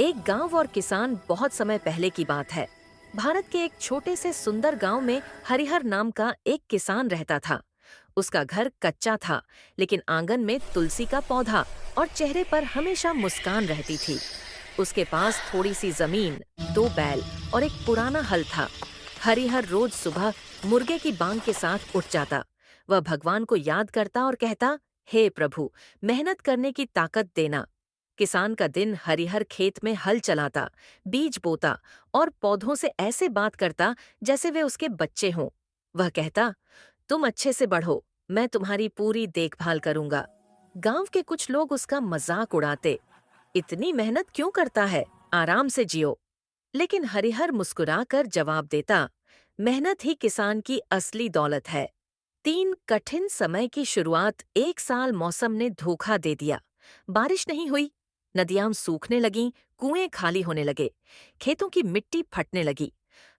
एक गांव और किसान। बहुत समय पहले की बात है। भारत के एक छोटे से सुंदर गांव में हरिहर नाम का एक किसान रहता था। उसका घर कच्चा था, लेकिन आंगन में तुलसी का पौधा और चेहरे पर हमेशा मुस्कान रहती थी। उसके पास थोड़ी सी जमीन, दो बैल और एक पुराना हल था। हरिहर रोज सुबह मुर्गे की बांग के साथ उठ जाता। वह भगवान को याद करता और कहता, हे प्रभु, मेहनत करने की ताकत देना। किसान का दिन हरिहर खेत में हल चलाता, बीज बोता और पौधों से ऐसे बात करता जैसे वे उसके बच्चे हों। वह कहता, तुम अच्छे से बढ़ो, मैं तुम्हारी पूरी देखभाल करूंगा। गांव के कुछ लोग उसका मजाक उड़ाते, इतनी मेहनत क्यों करता है, आराम से जियो। लेकिन हरिहर मुस्कुराकर जवाब देता, मेहनत ही किसान की असली दौलत है। 3 कठिन समय की शुरुआत एक साल मौसम ने धोखा दे दिया। बारिश नहीं हुई, नदियां सूखने लगीं, कुएं खाली होने लगे, खेतों की मिट्टी फटने लगी।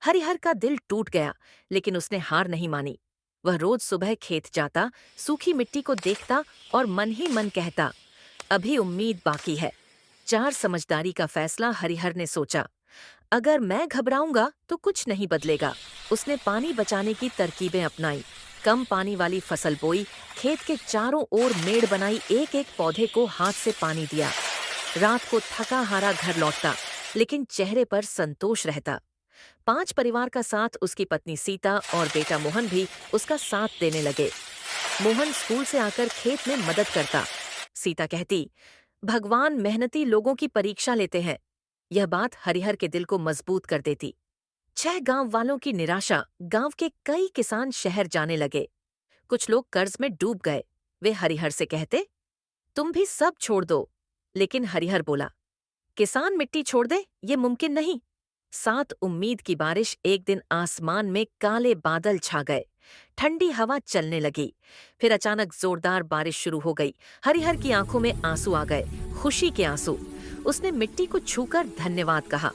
हरिहर का दिल टूट गया, लेकिन उसने हार नहीं मानी। वह रोज सुबह खेत जाता, सूखी मिट्टी को देखता और मन ही मन कहता, अभी उम्मीद बाकी है। 4 समझदारी का फैसला हरिहर ने सोचा, अगर मैं घबराऊंगा तो कुछ नहीं बदलेगा। उसने पानी बचाने की तरकीबें अपनाई, कम पानी वाली फसल बोई, खेत के चारों ओर मेड़ बनाई, एक एक पौधे को हाथ से पानी दिया। रात को थका हारा घर लौटता, लेकिन चेहरे पर संतोष रहता। 5 परिवार का साथ उसकी पत्नी सीता और बेटा मोहन भी उसका साथ देने लगे। मोहन स्कूल से आकर खेत में मदद करता। सीता कहती, भगवान मेहनती लोगों की परीक्षा लेते हैं। यह बात हरिहर के दिल को मजबूत कर देती। 6 गांव वालों की निराशा, गांव के कई किसान शहर जाने लगे। कुछ लोग कर्ज में डूब गए। वे हरिहर से कहते, तुम भी सब छोड़ दो। लेकिन हरिहर बोला, किसान मिट्टी छोड़ दे, ये मुमकिन नहीं। 7 उम्मीद की बारिश। एक दिन आसमान में काले बादल छा गए, ठंडी हवा चलने लगी। फिर अचानक जोरदार बारिश शुरू हो गई। हरिहर की आंखों में आंसू आ गए, खुशी के आंसू। उसने मिट्टी को छूकर धन्यवाद कहा।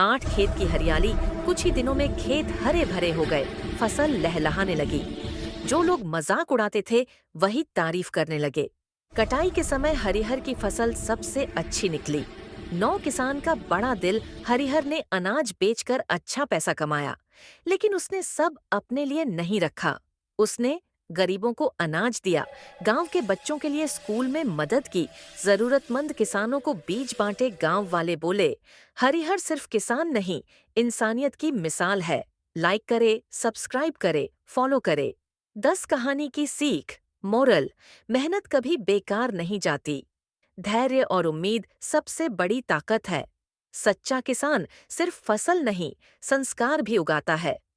8 खेत की हरियाली, कुछ ही दिनों में खेत हरे भरे हो गए, फसल लहलहाने लगी। जो लोग मजाक उड़ाते थे, वही तारीफ करने लगे। कटाई के समय हरिहर की फसल सबसे अच्छी निकली। 9 किसान का बड़ा दिल। हरिहर ने अनाज बेचकर अच्छा पैसा कमाया, लेकिन उसने सब अपने लिए नहीं रखा। उसने गरीबों को अनाज दिया, गांव के बच्चों के लिए स्कूल में मदद की, जरूरतमंद किसानों को बीज बांटे। गांव वाले बोले, हरिहर सिर्फ किसान नहीं, इंसानियत की मिसाल है। लाइक करे, सब्सक्राइब करे, फॉलो करे। 10 कहानी की सीख। मोरल, मेहनत कभी बेकार नहीं जाती। धैर्य और उम्मीद सबसे बड़ी ताकत है। सच्चा किसान सिर्फ फसल नहीं, संस्कार भी उगाता है।